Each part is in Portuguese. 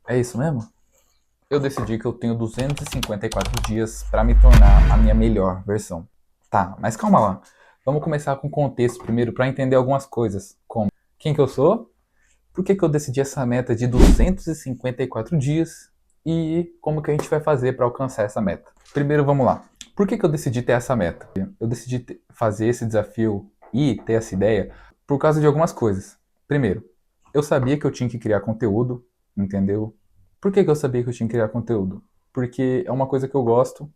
É isso mesmo? Eu decidi que eu tenho 254 dias para me tornar a minha melhor versão. Tá, mas calma lá. Vamos começar com o contexto primeiro para entender algumas coisas, como quem que eu sou, por que que eu decidi essa meta de 254 dias e como que a gente vai fazer para alcançar essa meta. Primeiro, vamos lá. Por que que eu decidi ter essa meta? Eu decidi fazer esse desafio e ter essa ideia por causa de algumas coisas. Primeiro, eu sabia que eu tinha que criar conteúdo, entendeu? Por que que eu sabia que eu tinha que criar conteúdo? Porque é uma coisa que eu gosto,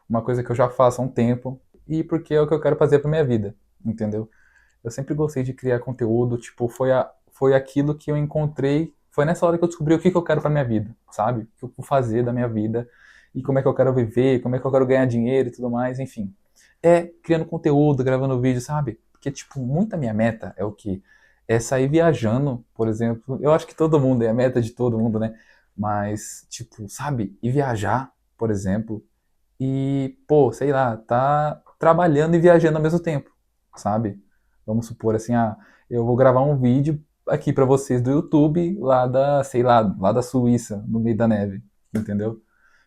uma coisa que eu já faço há um tempo e porque é o que eu quero fazer para minha vida, entendeu? Eu sempre gostei de criar conteúdo, tipo, foi aquilo que eu encontrei, foi nessa hora que eu descobri o que que eu quero pra minha vida, sabe? O que eu vou fazer da minha vida e como é que eu quero viver, como é que eu quero ganhar dinheiro e tudo mais, enfim. É criando conteúdo, gravando vídeo, sabe? Porque, tipo, muita minha meta é o quê? É sair viajando, por exemplo. Eu acho que todo mundo, é a meta de todo mundo, né? Mas, tipo, sabe? Ir viajar, por exemplo, e, pô, sei lá, tá trabalhando e viajando ao mesmo tempo, sabe? Vamos supor assim, eu vou gravar um vídeo aqui pra vocês do YouTube, lá da, sei lá da Suíça, no meio da neve, entendeu?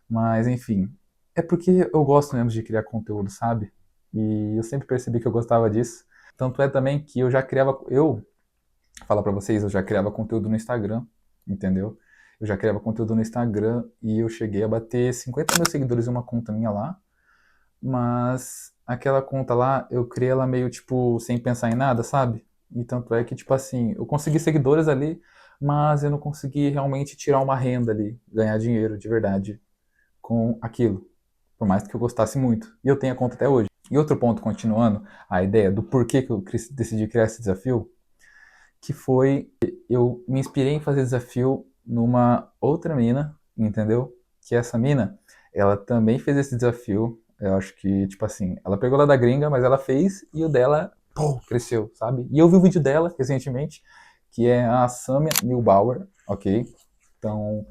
Mas, enfim, é porque eu gosto mesmo de criar conteúdo, sabe? E eu sempre percebi que eu gostava disso. Tanto é também que falar pra vocês, eu já criava conteúdo no Instagram, entendeu? Eu já criava conteúdo no Instagram e eu cheguei a bater 50 mil seguidores em uma conta minha lá, mas aquela conta lá, eu criei ela meio, tipo, sem pensar em nada, sabe? E tanto é que, tipo assim, eu consegui seguidores ali, mas eu não consegui realmente tirar uma renda ali, ganhar dinheiro de verdade com aquilo. Por mais que eu gostasse muito. E eu tenho a conta até hoje. E outro ponto, continuando, a ideia do porquê que eu decidi criar esse desafio, que foi, eu me inspirei em fazer desafio numa outra mina, entendeu? Que essa mina, ela também fez esse desafio. Eu acho que, tipo assim, ela pegou lá da gringa, mas ela fez e o dela, pô, cresceu, sabe? E eu vi o vídeo dela recentemente, que é a Samia Neubauer, ok? Então,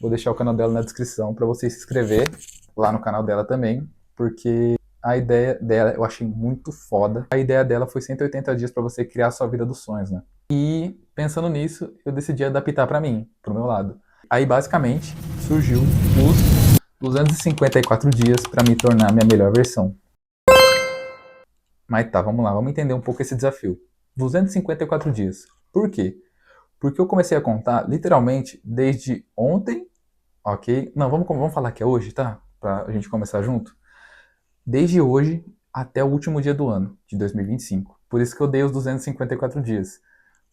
vou deixar o canal dela na descrição para você se inscrever lá no canal dela também, porque a ideia dela eu achei muito foda. A ideia dela foi 180 dias para você criar a sua vida dos sonhos, né? E pensando nisso, eu decidi adaptar para mim, pro meu lado. Aí basicamente surgiu os 254 dias para me tornar minha melhor versão. Mas tá, vamos lá, vamos entender um pouco esse desafio. 254 dias. Por quê? Porque eu comecei a contar literalmente desde ontem, ok? Não, vamos falar que é hoje, tá? Pra gente começar junto. Desde hoje até o último dia do ano, de 2025. Por isso que eu dei os 254 dias.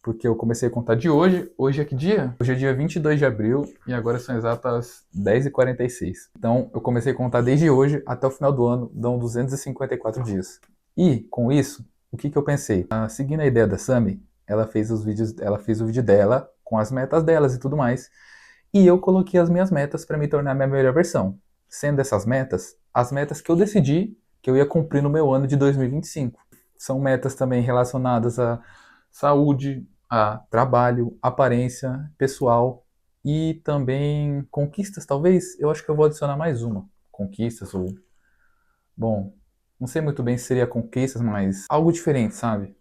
Porque eu comecei a contar de hoje. Hoje é que dia? Hoje é dia 22 de abril e agora são exatas 10h46. Então eu comecei a contar desde hoje até o final do ano, dão 254 dias. E com isso, o que que eu pensei? Seguindo a ideia da Sami, ela fez os vídeos, ela fez o vídeo dela com as metas delas e tudo mais. E eu coloquei as minhas metas para me tornar a minha melhor versão. Sendo essas metas, as metas que eu decidi que eu ia cumprir no meu ano de 2025. São metas também relacionadas a saúde, a trabalho, aparência pessoal e também conquistas, talvez. Eu acho que eu vou adicionar mais uma. Conquistas ou. Bom, não sei muito bem se seria conquistas, mas algo diferente, sabe?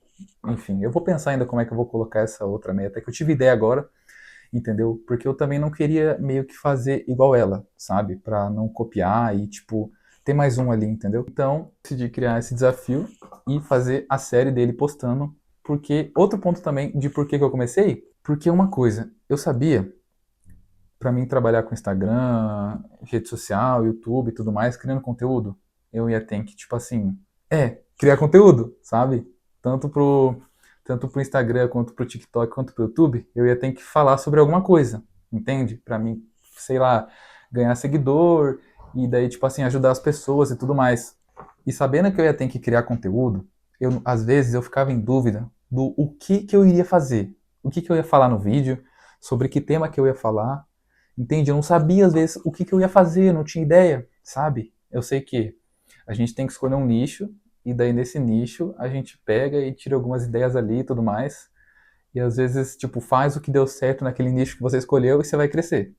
Enfim, eu vou pensar ainda como é que eu vou colocar essa outra meta, é que eu tive ideia agora, entendeu? Porque eu também não queria meio que fazer igual ela, sabe? Pra não copiar e, tipo, ter mais um ali, entendeu? Então, decidi criar esse desafio e fazer a série dele postando. Porque, outro ponto também de por que que eu comecei, porque uma coisa, eu sabia, pra mim trabalhar com Instagram, rede social, YouTube e tudo mais, criando conteúdo, eu ia ter que, tipo assim, criar conteúdo, sabe? Tanto pro, tanto pro Instagram, quanto pro TikTok, quanto pro YouTube, eu ia ter que falar sobre alguma coisa, entende? Pra mim, sei lá, ganhar seguidor e daí, tipo assim, ajudar as pessoas e tudo mais. E sabendo que eu ia ter que criar conteúdo, às vezes eu ficava em dúvida do o que que eu iria fazer, o que que eu ia falar no vídeo, sobre que tema que eu ia falar, entende? Eu não sabia às vezes o que que eu ia fazer, eu não tinha ideia, sabe? Eu sei que a gente tem que escolher um nicho, e daí nesse nicho a gente pega e tira algumas ideias ali e tudo mais. E às vezes, tipo, faz o que deu certo naquele nicho que você escolheu e você vai crescer.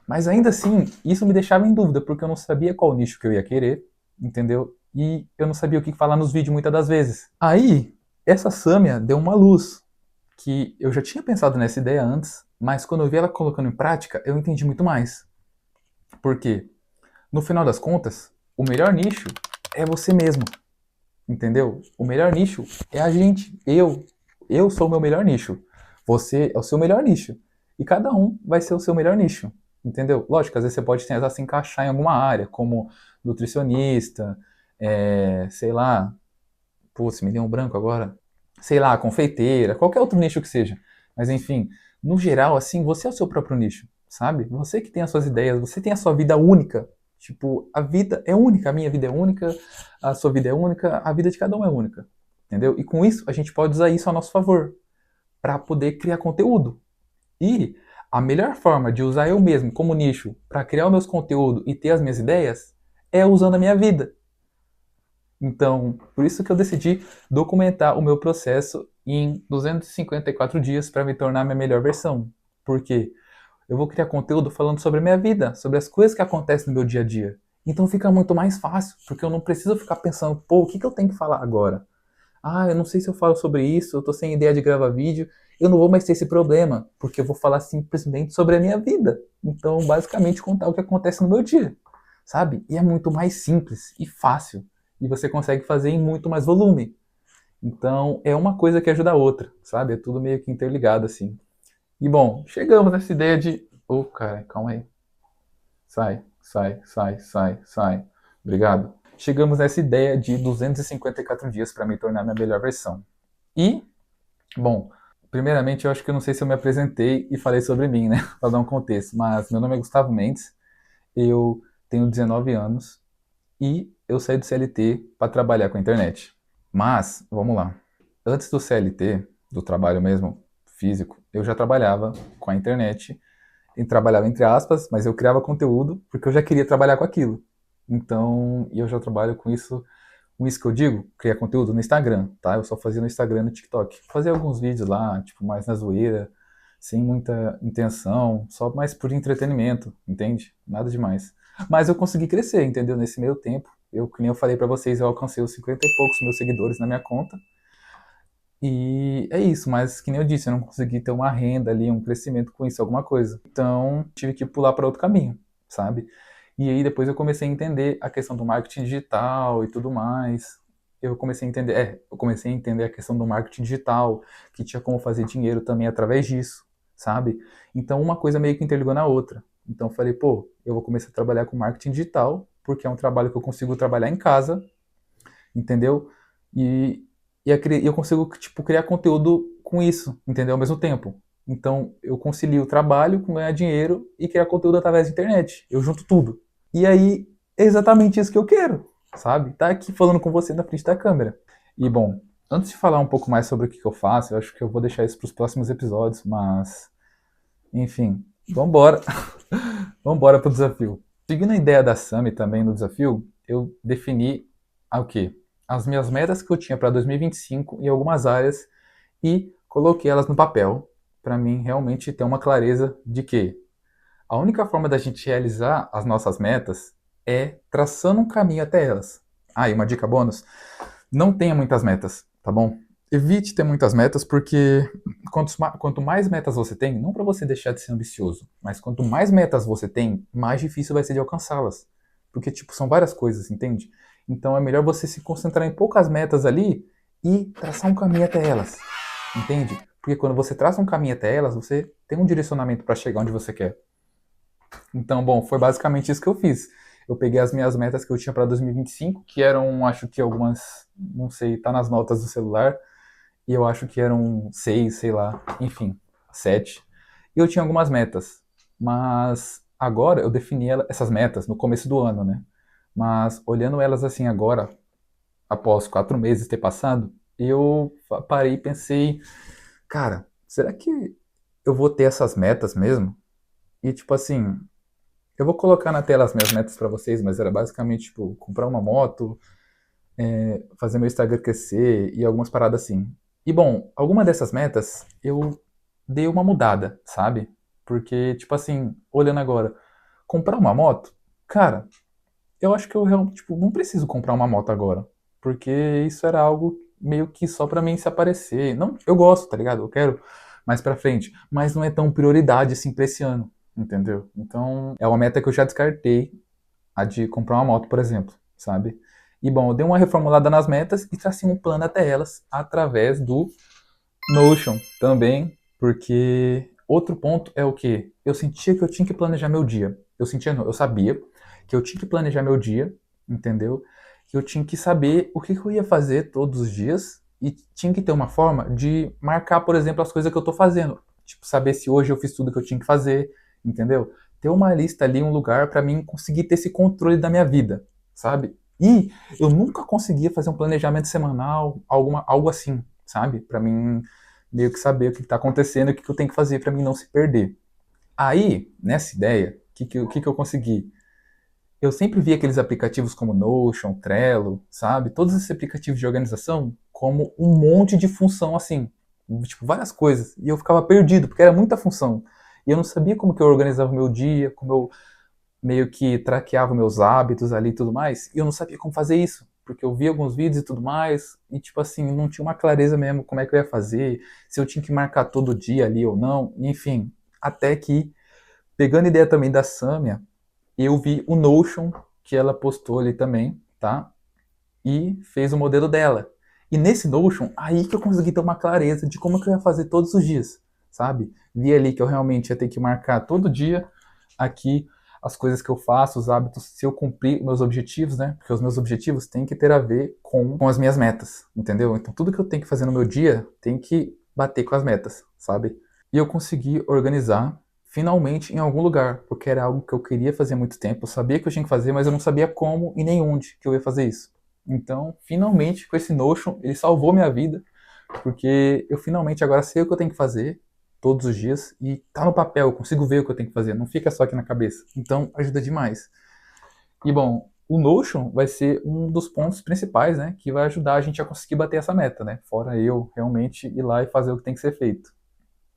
Mas ainda assim, isso me deixava em dúvida, porque eu não sabia qual nicho que eu ia querer, entendeu? E eu não sabia o que falar nos vídeos muitas das vezes. Aí, essa Sâmia deu uma luz, que eu já tinha pensado nessa ideia antes, Mas quando eu vi ela colocando em prática, eu entendi muito mais. Por quê? No final das contas, o melhor nicho é você mesmo, entendeu? O melhor nicho é a gente, eu sou o meu melhor nicho. Você é o seu melhor nicho. E cada um vai ser o seu melhor nicho, entendeu? Lógico, às vezes você pode tentar se encaixar em alguma área, como nutricionista, sei lá, putz, me deu um branco agora. Sei lá, confeiteira, qualquer outro nicho que seja. Mas enfim, no geral, assim, você é o seu próprio nicho, sabe? Você que tem as suas ideias, você tem a sua vida única. Tipo, a vida é única, a minha vida é única, a sua vida é única, a vida de cada um é única. Entendeu? E com isso, a gente pode usar isso a nosso favor, para poder criar conteúdo. E a melhor forma de usar eu mesmo como nicho para criar os meus conteúdos e ter as minhas ideias é usando a minha vida. Então, por isso que eu decidi documentar o meu processo em 254 dias para me tornar a minha melhor versão. Porque eu vou criar conteúdo falando sobre a minha vida, sobre as coisas que acontecem no meu dia a dia. Então fica muito mais fácil, porque eu não preciso ficar pensando, pô, o que eu tenho que falar agora? Ah, eu não sei se eu falo sobre isso, eu tô sem ideia de gravar vídeo. Eu não vou mais ter esse problema, porque eu vou falar simplesmente sobre a minha vida. Então, basicamente, contar o que acontece no meu dia, sabe? E é muito mais simples e fácil. E você consegue fazer em muito mais volume. Então, é uma coisa que ajuda a outra, sabe? É tudo meio que interligado, assim. E bom, chegamos nessa ideia de. Ô, cara, calma aí. Sai, sai, sai, sai, sai. Obrigado. Chegamos nessa ideia de 254 dias para me tornar minha melhor versão. E, bom, primeiramente eu acho que eu não sei se eu me apresentei e falei sobre mim, né? Para dar um contexto. Mas meu nome é Gustavo Mendes, eu tenho 19 anos e eu saí do CLT para trabalhar com a internet. Mas, vamos lá. Antes do CLT, do trabalho mesmo físico, eu já trabalhava com a internet. E trabalhava entre aspas, mas eu criava conteúdo porque eu já queria trabalhar com aquilo. Então, e eu já trabalho com isso que eu digo, criar conteúdo no Instagram, tá? Eu só fazia no Instagram e no TikTok. Fazia alguns vídeos lá, tipo, mais na zoeira, sem muita intenção, só mais por entretenimento, entende? Nada demais. Mas eu consegui crescer, entendeu? Nesse meio tempo. Eu, que nem eu falei pra vocês, eu alcancei os 50 e poucos meus seguidores na minha conta. E é isso, mas que nem eu disse, eu não consegui ter uma renda ali, um crescimento com isso, alguma coisa. Então, tive que pular para outro caminho, sabe? E aí depois eu comecei a entender a questão do marketing digital e tudo mais. Eu comecei a entender a questão do marketing digital, que tinha como fazer dinheiro também através disso, sabe? Então uma coisa meio que interligou na outra. Então eu falei, pô, eu vou começar a trabalhar com marketing digital, porque é um trabalho que eu consigo trabalhar em casa, entendeu? E, eu consigo, tipo, criar conteúdo com isso, entendeu? Ao mesmo tempo. Então, eu concilio o trabalho com ganhar dinheiro e criar conteúdo através da internet. Eu junto tudo. E aí, é exatamente isso que eu quero, sabe? Tá aqui falando com você na frente da câmera. E, bom, antes de falar um pouco mais sobre o que eu faço, eu acho que eu vou deixar isso para os próximos episódios, mas, enfim, vambora. Vambora pro desafio. Seguindo a ideia da Sami também no desafio, eu defini o quê? As minhas metas que eu tinha para 2025 em algumas áreas e coloquei elas no papel para mim realmente ter uma clareza de que a única forma da gente realizar as nossas metas é traçando um caminho até elas. Ah, e uma dica bônus: não tenha muitas metas, tá bom? Evite ter muitas metas porque quanto mais metas você tem, não para você deixar de ser ambicioso, mas quanto mais metas você tem, mais difícil vai ser de alcançá-las. Porque, tipo, são várias coisas, entende? Então é melhor você se concentrar em poucas metas ali e traçar um caminho até elas, entende? Porque quando você traça um caminho até elas, você tem um direcionamento para chegar onde você quer. Então, bom, foi basicamente isso que eu fiz. Eu peguei as minhas metas que eu tinha para 2025, que eram, acho que algumas, não sei, tá nas notas do celular, e eu acho que eram seis, sei lá, enfim, sete. E eu tinha algumas metas, mas agora eu defini essas metas no começo do ano, né? Mas olhando elas assim agora, após 4 meses ter passado, eu parei e pensei, cara, será que eu vou ter essas metas mesmo? E tipo assim, eu vou colocar na tela as minhas metas para vocês, mas era basicamente tipo comprar uma moto, fazer meu Instagram crescer e algumas paradas assim. E bom, alguma dessas metas eu dei uma mudada, sabe? Porque, tipo assim, olhando agora, comprar uma moto, cara, eu acho que eu realmente, tipo, não preciso comprar uma moto agora. Porque isso era algo meio que só pra mim se aparecer. Não, eu gosto, tá ligado? Eu quero mais pra frente. Mas não é tão prioridade assim pra esse ano, entendeu? Então, é uma meta que eu já descartei, a de comprar uma moto, por exemplo, sabe? E bom, eu dei uma reformulada nas metas e tracei um plano até elas através do Notion também, porque outro ponto é o que eu sentia que eu tinha que planejar meu dia. Eu sentia, não, eu sabia que eu tinha que planejar meu dia, entendeu? Que eu tinha que saber o que que eu ia fazer todos os dias e tinha que ter uma forma de marcar, por exemplo, as coisas que eu tô fazendo. Tipo, saber se hoje eu fiz tudo que eu tinha que fazer, entendeu? Ter uma lista ali, um lugar para mim conseguir ter esse controle da minha vida, sabe? E eu nunca conseguia fazer um planejamento semanal, algo assim, sabe? Para mim meio que saber o que está acontecendo e o que eu tenho que fazer para mim não se perder. Aí, nessa ideia, o que eu consegui? Eu sempre vi aqueles aplicativos como Notion, Trello, sabe? Todos esses aplicativos de organização como um monte de função assim, tipo várias coisas. E eu ficava perdido, porque era muita função. E eu não sabia como que eu organizava o meu dia, como eu meio que traqueava meus hábitos ali e tudo mais, e eu não sabia como fazer isso, porque eu vi alguns vídeos e tudo mais, e tipo assim, não tinha uma clareza mesmo como é que eu ia fazer, se eu tinha que marcar todo dia ali ou não, enfim, até que, pegando ideia também da Samia, eu vi o Notion que ela postou ali também, tá? E fez o modelo dela. E nesse Notion, aí que eu consegui ter uma clareza de como que eu ia fazer todos os dias, sabe? Vi ali que eu realmente ia ter que marcar todo dia aqui as coisas que eu faço, os hábitos, se eu cumprir meus objetivos, né? Porque os meus objetivos têm que ter a ver com as minhas metas, entendeu? Então tudo que eu tenho que fazer no meu dia tem que bater com as metas, sabe? E eu consegui organizar finalmente em algum lugar, porque era algo que eu queria fazer há muito tempo, eu sabia que eu tinha que fazer, mas eu não sabia como e nem onde que eu ia fazer isso. Então, finalmente, com esse Notion, ele salvou minha vida, porque eu finalmente agora sei o que eu tenho que fazer todos os dias e tá no papel, eu consigo ver o que eu tenho que fazer, não fica só aqui na cabeça. Então, ajuda demais. E bom, o Notion vai ser um dos pontos principais, né, que vai ajudar a gente a conseguir bater essa meta, né? Fora eu realmente ir lá e fazer o que tem que ser feito.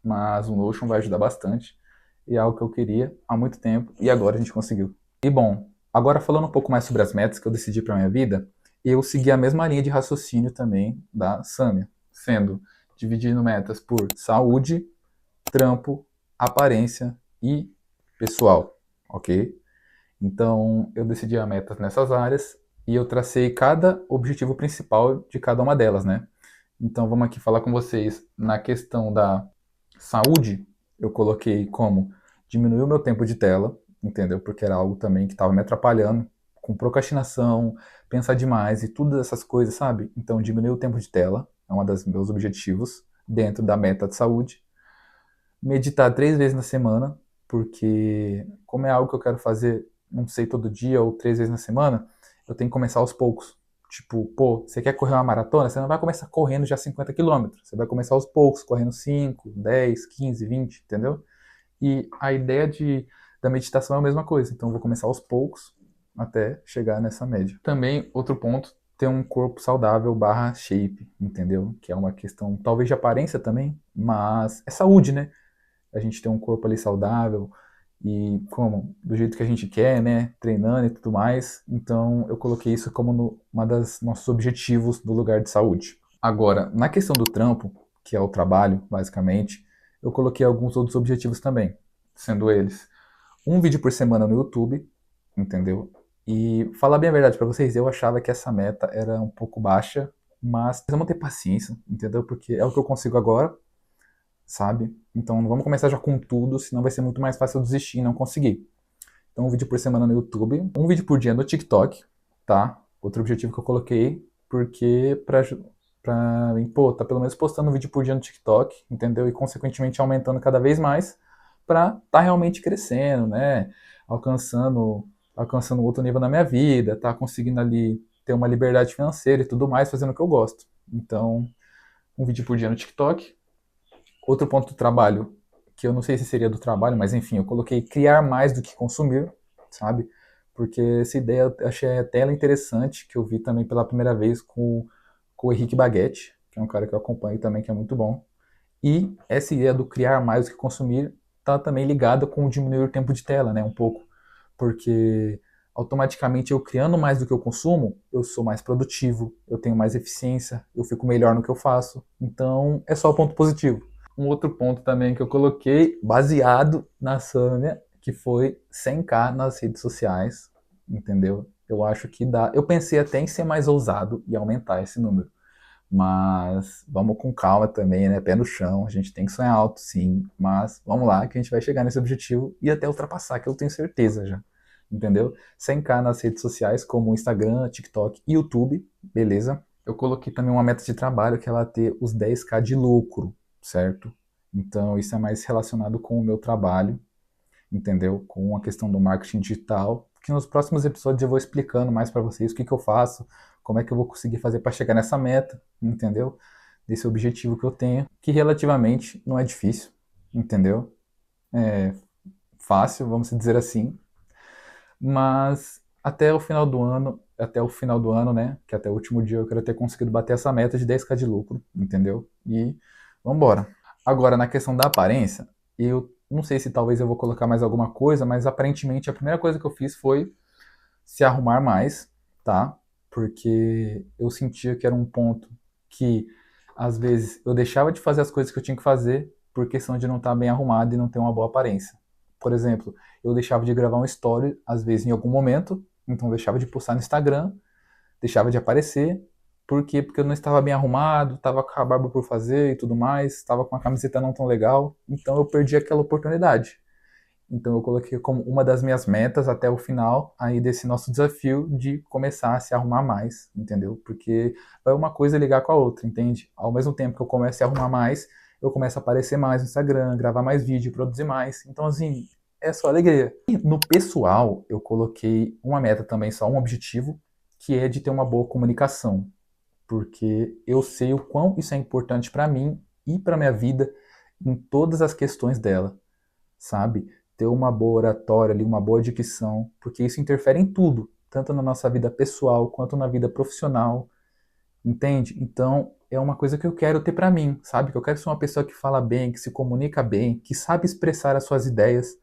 Mas o Notion vai ajudar bastante e é algo que eu queria há muito tempo e agora a gente conseguiu. E bom, agora falando um pouco mais sobre as metas que eu decidi para minha vida, eu segui a mesma linha de raciocínio também da Samia, sendo dividindo metas por saúde, trampo, aparência e pessoal, ok? Então eu decidi as metas nessas áreas e eu tracei cada objetivo principal de cada uma delas, né? Então vamos aqui falar com vocês na questão da saúde, eu coloquei como diminuir o meu tempo de tela, entendeu? Porque era algo também que estava me atrapalhando, com procrastinação, pensar demais e todas essas coisas, sabe? Então, diminuir o tempo de tela é um dos meus objetivos dentro da meta de saúde. Meditar 3 vezes na semana, porque como é algo que eu quero fazer, não sei, todo dia ou 3 vezes na semana, eu tenho que começar aos poucos. Tipo, pô, você quer correr uma maratona? Você não vai começar correndo já 50 quilômetros. Você vai começar aos poucos, correndo 5, 10, 15, 20, entendeu? E a ideia da meditação é a mesma coisa. Então, eu vou começar aos poucos até chegar nessa média. Também, outro ponto, ter um corpo saudável barra shape, entendeu? Que é uma questão, talvez de aparência também, mas é saúde, né? A gente ter um corpo ali saudável e como do jeito que a gente quer, né, treinando e tudo mais. Então eu coloquei isso como uma das nossos objetivos do lugar de saúde. Agora, na questão do trampo, que é o trabalho, basicamente, eu coloquei alguns outros objetivos também, sendo eles um vídeo por semana no YouTube, entendeu? E falar bem a verdade para vocês, eu achava que essa meta era um pouco baixa, mas vamos ter paciência, entendeu? Porque é o que eu consigo agora, sabe? Então não vamos começar já com tudo, senão vai ser muito mais fácil eu desistir e não conseguir. Então um vídeo por semana no YouTube, um vídeo por dia no TikTok, tá? Outro objetivo que eu coloquei, porque pra mim, pô, tá pelo menos postando um vídeo por dia no TikTok, entendeu? E consequentemente aumentando cada vez mais pra tá realmente crescendo, né? Alcançando, alcançando outro nível na minha vida, tá conseguindo ali ter uma liberdade financeira e tudo mais, fazendo o que eu gosto. Então, um vídeo por dia no TikTok. Outro ponto do trabalho, que eu não sei se seria do trabalho, mas enfim, eu coloquei criar mais do que consumir, sabe? Porque essa ideia eu achei até ela interessante, que eu vi também pela primeira vez com o Henrique Baguete, que é um cara que eu acompanho também, que é muito bom. E essa ideia do criar mais do que consumir está também ligada com o diminuir o tempo de tela, né? Um pouco. Porque automaticamente eu criando mais do que eu consumo, eu sou mais produtivo, eu tenho mais eficiência, eu fico melhor no que eu faço. Então é só o ponto positivo. um outro ponto também que eu coloquei, baseado na Sâmia, que foi 100k nas redes sociais, entendeu? Eu acho que dá. Eu pensei até em ser mais ousado e aumentar esse número. Mas vamos com calma também, né? Pé no chão, a gente tem que sonhar alto, sim. Mas vamos lá, que a gente vai chegar nesse objetivo e até ultrapassar, que eu tenho certeza já. Entendeu? 100k nas redes sociais, como Instagram, TikTok e YouTube, beleza? Eu coloquei também uma meta de trabalho que é ela ter os 10k de lucro, certo? Então isso é mais relacionado com o meu trabalho, entendeu? Com a questão do marketing digital, que nos próximos episódios eu vou explicando mais para vocês o que eu faço, como é que eu vou conseguir fazer para chegar nessa meta, entendeu? Desse objetivo que eu tenho, que relativamente não é difícil, entendeu? É fácil, vamos dizer assim, mas até o final do ano, né, que até o último dia eu quero ter conseguido bater essa meta de 10k de lucro, entendeu? E vambora. Agora, na questão da aparência, eu não sei se talvez eu vou colocar mais alguma coisa, mas aparentemente a primeira coisa que eu fiz foi se arrumar mais, tá? Porque eu sentia que era um ponto que, às vezes, eu deixava de fazer as coisas que eu tinha que fazer por questão de não estar bem arrumado e não ter uma boa aparência. Por exemplo, eu deixava de gravar um story, às vezes, em algum momento, então eu deixava de postar no Instagram, deixava de aparecer. Por quê? Porque eu não estava bem arrumado, estava com a barba por fazer e tudo mais, estava com a camiseta não tão legal, então eu perdi aquela oportunidade. Então eu coloquei como uma das minhas metas até o final aí desse nosso desafio de começar a se arrumar mais, entendeu? Porque vai uma coisa ligar com a outra, entende? Ao mesmo tempo que eu começo a arrumar mais, eu começo a aparecer mais no Instagram, gravar mais vídeo, produzir mais. Então assim, é só alegria. E no pessoal, eu coloquei uma meta também, só um objetivo, que é de ter uma boa comunicação, porque eu sei o quão isso é importante para mim e para minha vida em todas as questões dela, sabe? Ter uma boa oratória ali, uma boa dicção, porque isso interfere em tudo, tanto na nossa vida pessoal quanto na vida profissional, entende? Então, é uma coisa que eu quero ter para mim, sabe? Que eu quero ser uma pessoa que fala bem, que se comunica bem, que sabe expressar as suas ideias.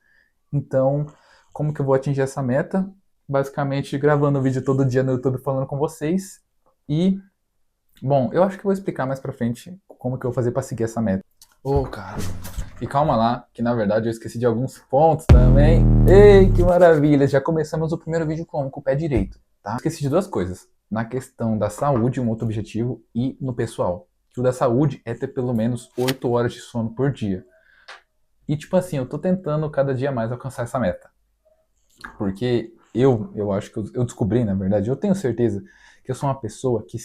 Então, como que eu vou atingir essa meta? Basicamente, gravando vídeo todo dia no YouTube falando com vocês e, bom, eu acho que eu vou explicar mais pra frente como que eu vou fazer para seguir essa meta. Ô, cara. E calma lá, que na verdade eu esqueci de alguns pontos também. Ei, que maravilha! Já começamos o primeiro vídeo com o pé direito, tá? Esqueci de duas coisas. Na questão da saúde, um outro objetivo, e no pessoal. Que o da saúde é ter pelo menos 8 horas de sono por dia. E tipo assim, eu tô tentando cada dia mais alcançar essa meta. Porque eu acho que eu descobri, na verdade, eu tenho certeza que eu sou uma pessoa que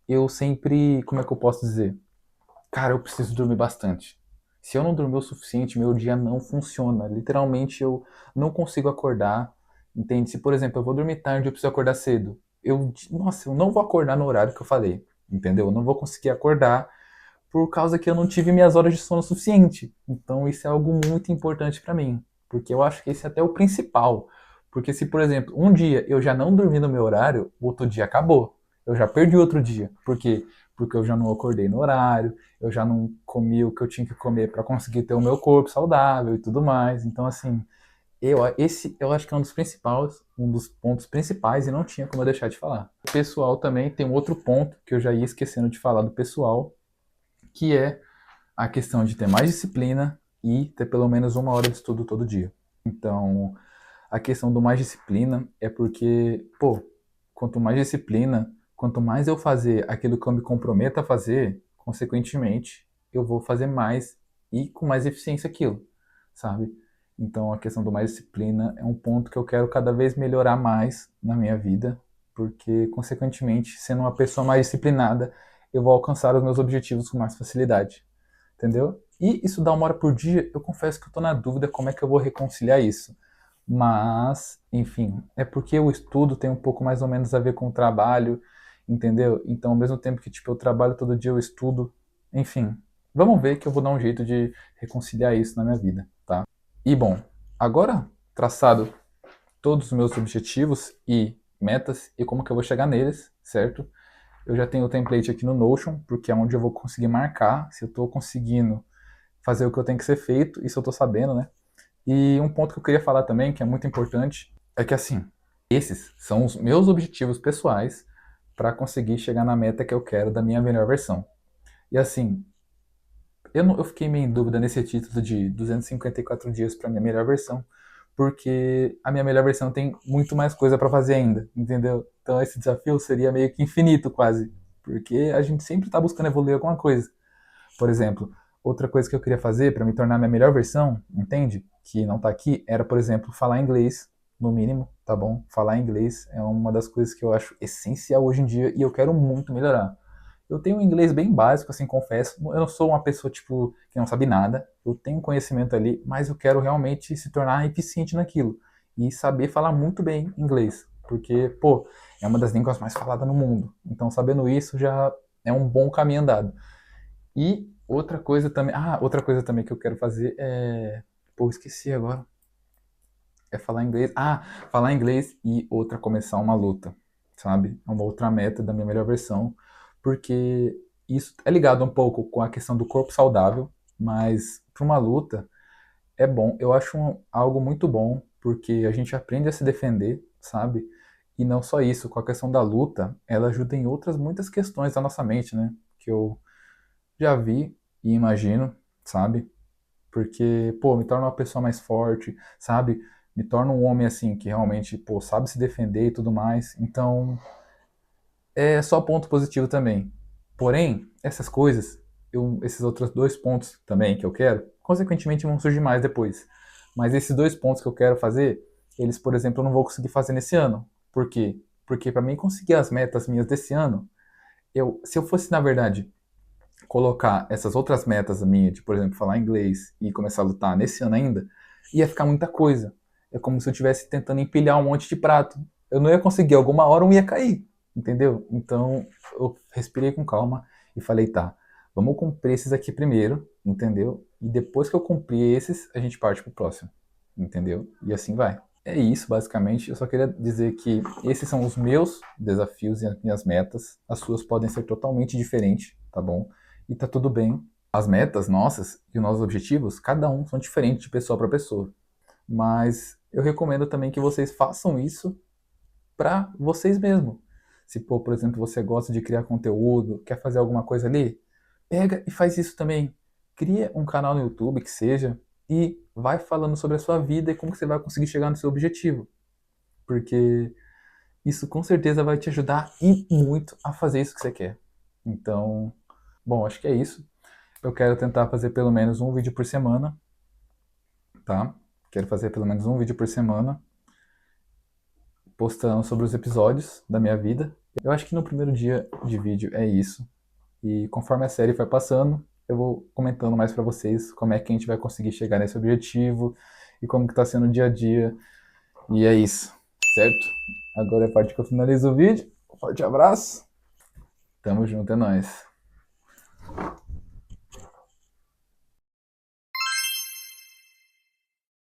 eu sempre, como é que eu posso dizer? Cara, eu preciso dormir bastante. Se eu não dormir o suficiente, meu dia não funciona. Literalmente, eu não consigo acordar. Entende? Se, por exemplo, eu vou dormir tarde e eu preciso acordar cedo, nossa, eu não vou acordar no horário que eu falei. Entendeu? Eu não vou conseguir acordar por causa que eu não tive minhas horas de sono suficiente. Então, isso é algo muito importante para mim. Porque eu acho que esse é até o principal. Porque se, por exemplo, um dia eu já não dormi no meu horário, o outro dia acabou. Eu já perdi outro dia. Por quê? Porque eu já não acordei no horário, eu já não comi o que eu tinha que comer para conseguir ter o meu corpo saudável e tudo mais. Então, assim, esse eu acho que é um dos pontos principais e não tinha como eu deixar de falar. O pessoal também tem um outro ponto que eu já ia esquecendo de falar do pessoal, que é a questão de ter mais disciplina e ter pelo menos uma hora de estudo todo dia. Então, a questão do mais disciplina é porque, pô, quanto mais disciplina, quanto mais eu fazer aquilo que eu me comprometo a fazer, consequentemente, eu vou fazer mais e com mais eficiência aquilo, sabe? Então, a questão do mais disciplina é um ponto que eu quero cada vez melhorar mais na minha vida, porque, consequentemente, sendo uma pessoa mais disciplinada, eu vou alcançar os meus objetivos com mais facilidade, entendeu? E isso dá uma hora por dia, eu confesso que eu tô na dúvida como é que eu vou reconciliar isso. Mas, enfim, é porque o estudo tem um pouco mais ou menos a ver com o trabalho, entendeu? Então, ao mesmo tempo que tipo, eu trabalho todo dia, eu estudo, enfim. Vamos ver que eu vou dar um jeito de reconciliar isso na minha vida, tá? E bom, agora traçado todos os meus objetivos e metas e como que eu vou chegar neles, certo? Eu já tenho o template aqui no Notion, porque é onde eu vou conseguir marcar se eu estou conseguindo fazer o que eu tenho que ser feito, isso eu estou sabendo, né? E um ponto que eu queria falar também, que é muito importante, é que assim, esses são os meus objetivos pessoais para conseguir chegar na meta que eu quero da minha melhor versão. E assim, Eu fiquei meio em dúvida nesse título de 254 dias para minha melhor versão, porque a minha melhor versão tem muito mais coisa para fazer ainda, entendeu? Então esse desafio seria meio que infinito quase, porque a gente sempre está buscando evoluir alguma coisa. Por exemplo, outra coisa que eu queria fazer para me tornar minha melhor versão, entende? Que não tá aqui, era, por exemplo, falar inglês, no mínimo, tá bom? Falar inglês é uma das coisas que eu acho essencial hoje em dia e eu quero muito melhorar. Eu tenho um inglês bem básico, assim, confesso. Eu não sou uma pessoa, tipo, que não sabe nada. Eu tenho conhecimento ali, mas eu quero realmente se tornar eficiente naquilo. E saber falar muito bem inglês. Porque, pô, é uma das línguas mais faladas no mundo. Então, sabendo isso já é um bom caminho andado. E outra coisa também. Ah, outra coisa também que eu quero fazer é. Pô, esqueci agora. É falar inglês. Ah, falar inglês e outra, começar uma luta, sabe? É uma outra meta da minha melhor versão, porque isso é ligado um pouco com a questão do corpo saudável, mas para uma luta é bom. Eu acho algo muito bom, porque a gente aprende a se defender, sabe? E não só isso, com a questão da luta, ela ajuda em outras muitas questões da nossa mente, né? Que eu já vi e imagino, sabe? Porque, pô, me torna uma pessoa mais forte, sabe? Me torna um homem assim que realmente, pô, sabe se defender e tudo mais. Então, é só ponto positivo também. Porém, essas coisas, esses outros dois pontos também que eu quero, consequentemente vão surgir mais depois. Mas esses dois pontos que eu quero fazer, eles, por exemplo, eu não vou conseguir fazer nesse ano. Por quê? Porque para mim conseguir as metas minhas desse ano, se eu fosse, na verdade, colocar essas outras metas minhas, de, por exemplo, falar inglês e começar a lutar nesse ano ainda, ia ficar muita coisa. É como se eu estivesse tentando empilhar um monte de prato. Eu não ia conseguir, alguma hora um ia cair, entendeu? Então eu respirei com calma e falei, tá, vamos cumprir esses aqui primeiro, entendeu? E depois que eu cumprir esses, a gente parte pro próximo, entendeu? E assim vai. É isso, basicamente. Eu só queria dizer que esses são os meus desafios e as minhas metas. As suas podem ser totalmente diferentes, tá bom? E tá tudo bem. As metas nossas e os nossos objetivos, cada um são diferentes de pessoa para pessoa. Mas eu recomendo também que vocês façam isso para vocês mesmos. Se, pô, por exemplo, você gosta de criar conteúdo, quer fazer alguma coisa ali, pega e faz isso também. Cria um canal no YouTube que seja e vai falando sobre a sua vida e como que você vai conseguir chegar no seu objetivo. Porque isso com certeza vai te ajudar e muito a fazer isso que você quer. Então, bom, acho que é isso. Eu quero tentar fazer pelo menos um vídeo por semana, tá? Quero fazer pelo menos um vídeo por semana, postando sobre os episódios da minha vida. Eu acho que no primeiro dia de vídeo é isso. E conforme a série vai passando, eu vou comentando mais pra vocês como é que a gente vai conseguir chegar nesse objetivo e como que tá sendo o dia a dia. E é isso, certo? Agora é a parte que eu finalizo o vídeo. Um forte abraço. Tamo junto, é nóis.